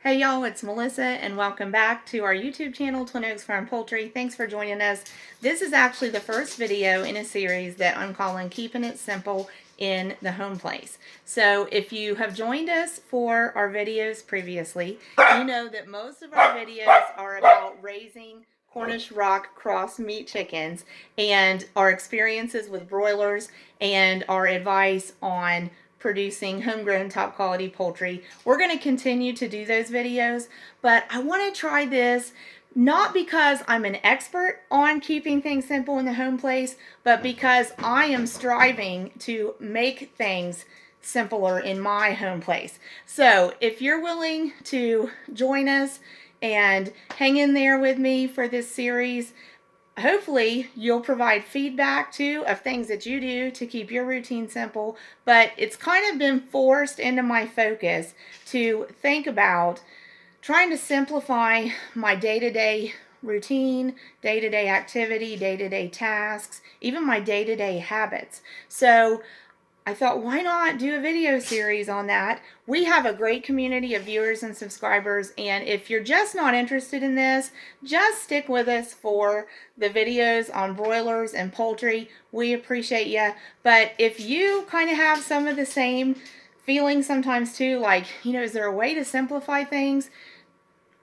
Hey y'all, it's Melissa and welcome back to our YouTube channel, Twin Oaks Farm Poultry. Thanks for joining us. This is actually the first video in a series that I'm calling Keeping It Simple in the Home Place. So if you have joined us for our videos previously, you know that most of our videos are about raising Cornish Rock cross meat chickens and our experiences with broilers and our advice on producing homegrown top quality poultry. We're going to continue to do those videos, but I want to try this not because I'm an expert on keeping things simple in the home place, but because I am striving to make things simpler in my home place. So if you're willing to join us and hang in there with me for this series, hopefully you'll provide feedback too of things that you do to keep your routine simple. But it's kind of been forced into my focus to think about trying to simplify my day-to-day routine, day-to-day activity, day-to-day tasks, even my day-to-day habits. So I thought, why not do a video series on that? We have a great community of viewers and subscribers, and if you're just not interested in this, just stick with us for the videos on broilers and poultry. We appreciate you. But if you kind of have some of the same feelings sometimes too, like, is there a way to simplify things?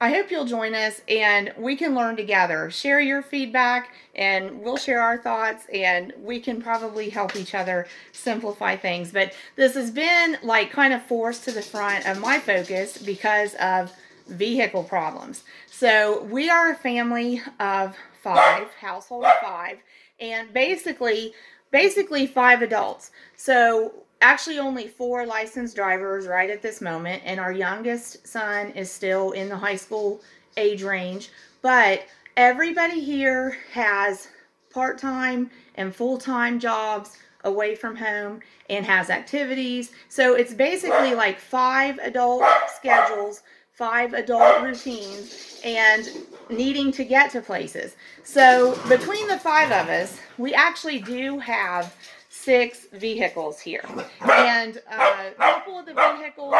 I hope you'll join us and we can learn together. Share your feedback and we'll share our thoughts and we can probably help each other simplify things. But this has been like kind of forced to the front of my focus because of vehicle problems. So we are a family of 5, household of 5, and basically 5 adults. So actually only 4 licensed drivers right at this moment, and our youngest son is still in the high school age range. But everybody here has part-time and full-time jobs away from home and has activities. So it's basically like 5 adult schedules, 5 adult routines, and needing to get to places. So between the 5 of us, we actually do have 6 vehicles here. And a couple of the vehicles,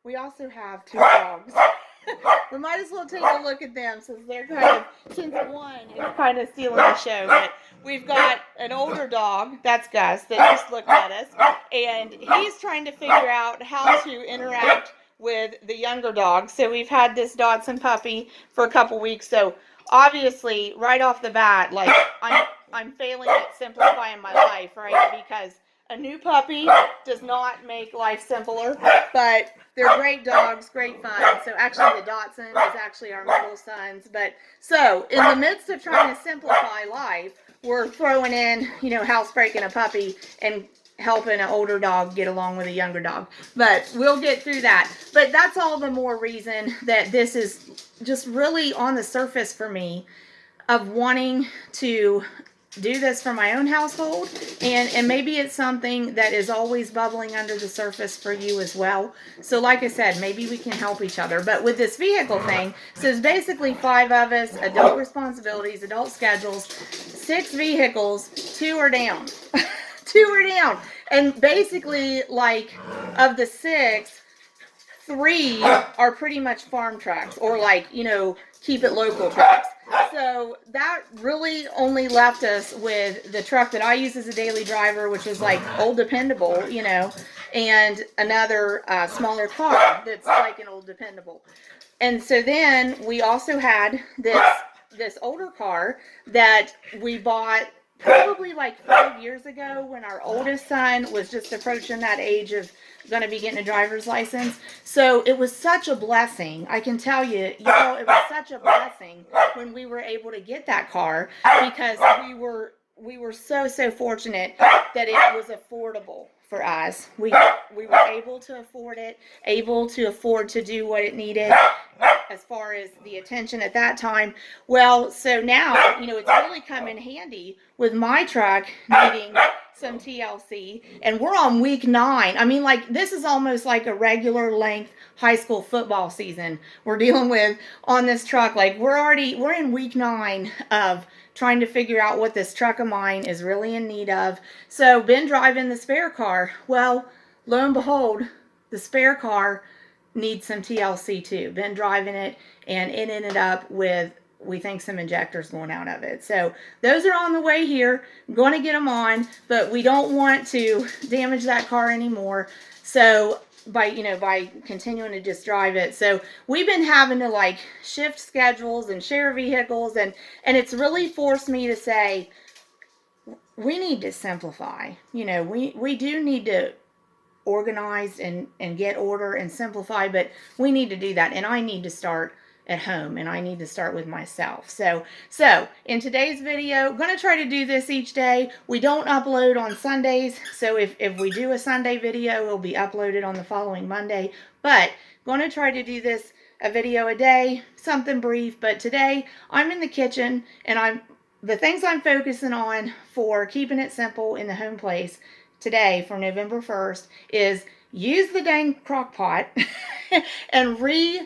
we also have 2 dogs. We might as well take a look at them since one is kind of stealing the show. But we've got an older dog, that's Gus, that just looked at us, and he's trying to figure out how to interact with the younger dog. So we've had this Dachshund puppy for a couple weeks. So obviously, right off the bat, like I'm failing at simplifying my life, right? Because a new puppy does not make life simpler, but they're great dogs, great fun. So actually the Dachshund is actually our middle son's. But so in the midst of trying to simplify life, we're throwing in, housebreaking a puppy and helping an older dog get along with a younger dog. But we'll get through that. But that's all the more reason that this is just really on the surface for me of wanting to do this for my own household, and maybe it's something that is always bubbling under the surface for you as well. So like I said, maybe we can help each other. But with this vehicle thing, so it's basically 5 of us, adult responsibilities, adult schedules, 6 vehicles, 2 are down. 2 are down. And basically, like, of the 6, 3 are pretty much farm trucks, or like, keep it local trucks. So that really only left us with the truck that I use as a daily driver, which is like Old Dependable, and another smaller car that's like an Old Dependable. And so then we also had this older car that we bought probably like 5 years ago when our oldest son was just approaching that age of going to be getting a driver's license. So it was such a blessing. I can tell you, it was such a blessing when we were able to get that car, because we were so fortunate that it was affordable for us. We were able to afford it, able to afford to do what it needed as far as the attention at that time. Well, so now, it's really come in handy with my truck needing some TLC, and we're on week 9. I mean, like, this is almost like a regular length high school football season we're dealing with on this truck. Like, we're in week 9 of trying to figure out what this truck of mine is really in need of. So been driving the spare car. Well, lo and behold, the spare car needs some TLC too. Been driving it, and it ended up with, we think, some injectors going out of it. So those are on the way here. I'm going to get them on, but we don't want to damage that car anymore. So by continuing to just drive it. So we've been having to like shift schedules and share vehicles, and it's really forced me to say, we need to simplify. We do need to organize and get order and simplify, but we need to do that, and I need to start at home, and I need to start with myself. So in today's video, I'm going to try to do this each day. We don't upload on Sundays, so if we do a Sunday video, it'll be uploaded on the following Monday, but I'm going to try to do this a video a day, something brief. But today I'm in the kitchen, and the things I'm focusing on for keeping it simple in the home place today for November 1st is use the dang crock pot and reuse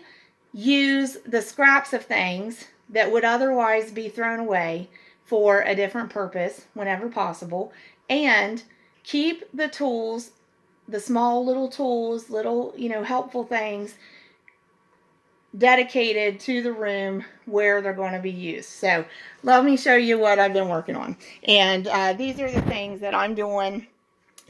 the scraps of things that would otherwise be thrown away for a different purpose whenever possible, and keep the tools, the small little tools, little, helpful things dedicated to the room where they're going to be used. So let me show you what I've been working on. And these are the things that I'm doing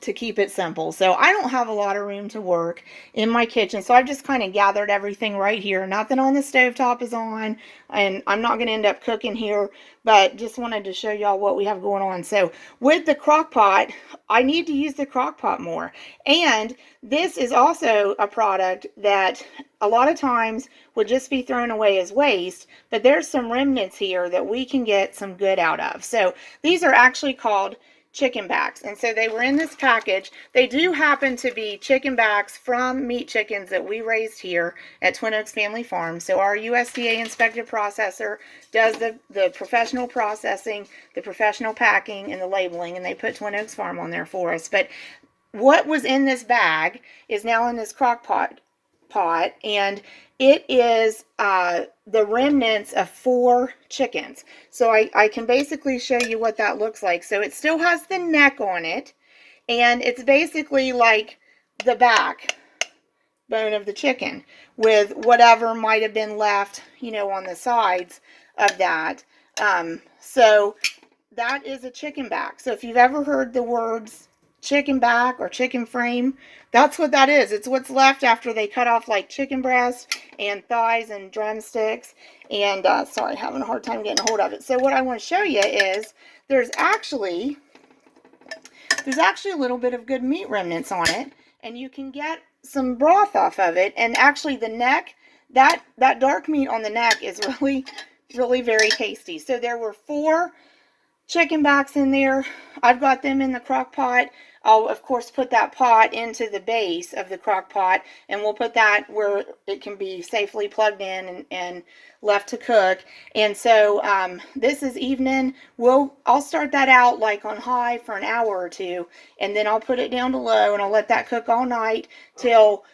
to keep it simple. So I don't have a lot of room to work in my kitchen, so I've just kind of gathered everything right here. Nothing on the stovetop is on, and I'm not going to end up cooking here, but just wanted to show y'all what we have going on. So with the crock pot, I need to use the crock pot more, and this is also a product that a lot of times would just be thrown away as waste, but there's some remnants here that we can get some good out of. So these are actually called chicken backs, and so they were in this package. They do happen to be chicken backs from meat chickens that we raised here at Twin Oaks Family Farm. So our USDA inspected processor does the professional processing, the professional packing, and the labeling, and they put Twin Oaks Farm on there for us. But what was in this bag is now in this crock pot, and it is the remnants of 4 chickens. So I can basically show you what that looks like. So it still has the neck on it, and it's basically like the back bone of the chicken with whatever might have been left, on the sides of that. So that is a chicken back. So if you've ever heard the words chicken back or chicken frame, that's what that is. It's what's left after they cut off like chicken breast and thighs and drumsticks. And sorry, having a hard time getting a hold of it. So what I want to show you is there's actually a little bit of good meat remnants on it, and you can get some broth off of it. And actually the neck, that dark meat on the neck is really, really very tasty. So there were 4 chicken backs in there. I've got them in the crock pot. I'll of course put that pot into the base of the crock pot, and we'll put that where it can be safely plugged in and left to cook. And so this is evening. I'll start that out like on high for an hour or two, and then I'll put it down to low, and I'll let that cook all night till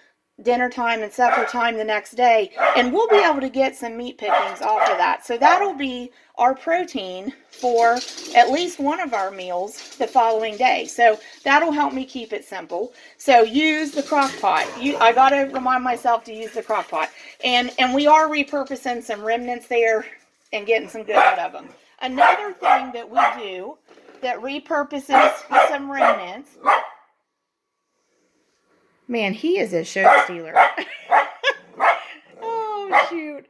dinner time and supper time the next day, and we'll be able to get some meat pickings off of that. So that'll be our protein for at least one of our meals the following day. So that'll help me keep it simple. So use the crock pot. I gotta remind myself to use the crock pot. And we are repurposing some remnants there and getting some good out of them. Another thing that we do that repurposes some remnants. Man, he is a show stealer. Oh, shoot.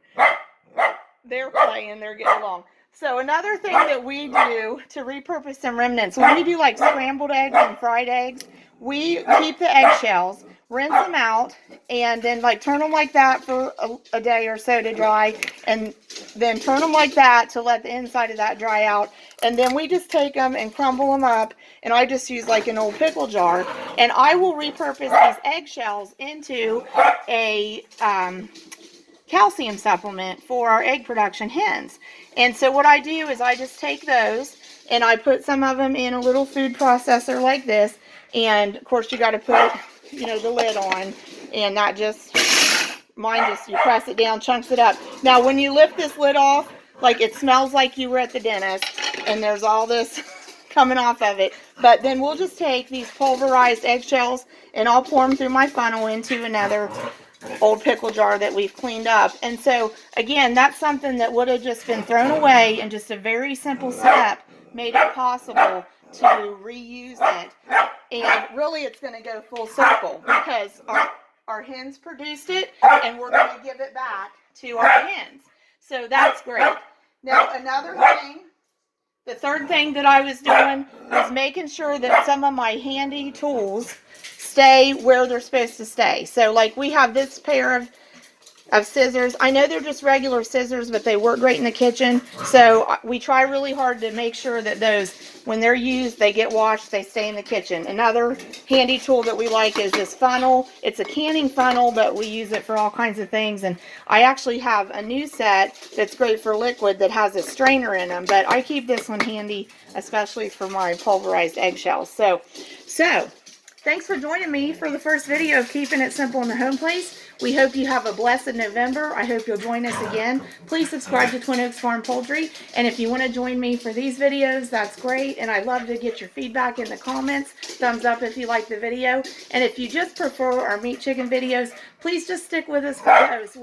They're playing. They're getting along. So another thing that we do to repurpose some remnants, when we do like scrambled eggs and fried eggs, we keep the eggshells, rinse them out, and then like turn them like that for a day or so to dry, and then turn them like that to let the inside of that dry out. And then we just take them and crumble them up, and I just use like an old pickle jar, and I will repurpose these eggshells into a calcium supplement for our egg production hens. And so what I do is I just take those and I put some of them in a little food processor like this, and of course you got to put the lid on, and that you press it down, chunks it up. Now when you lift this lid off, like it smells like you were at the dentist, and there's all this coming off of it. But then we'll just take these pulverized eggshells, and I'll pour them through my funnel into another old pickle jar that we've cleaned up. And so, again, that's something that would have just been thrown away, and just a very simple step made it possible to reuse it. And really, it's going to go full circle because our hens produced it, and we're going to give it back to our hens. So that's great. Now, another thing, the third thing that I was doing was making sure that some of my handy tools stay where they're supposed to stay. So, like, we have this pair of scissors. I know they're just regular scissors, but they work great in the kitchen. So we try really hard to make sure that those, when they're used, they get washed, they stay in the kitchen. Another handy tool that we like is this funnel. It's a canning funnel, but we use it for all kinds of things. And I actually have a new set that's great for liquid that has a strainer in them, but I keep this one handy, especially for my pulverized eggshells. So thanks for joining me for the first video of Keeping It Simple in the Home Place. We hope you have a blessed November. I hope you'll join us again. Please subscribe to Twin Oaks Farm Poultry. And if you want to join me for these videos, that's great. And I'd love to get your feedback in the comments. Thumbs up if you like the video. And if you just prefer our meat chicken videos, please just stick with us for those.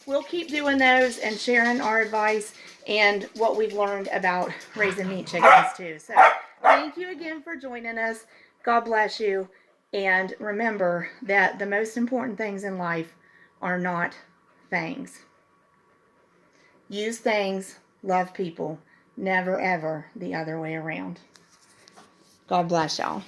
We'll keep doing those and sharing our advice and what we've learned about raising meat chickens too. So thank you again for joining us. God bless you. And remember that the most important things in life are not things. Use things, love people, never ever the other way around. God bless y'all.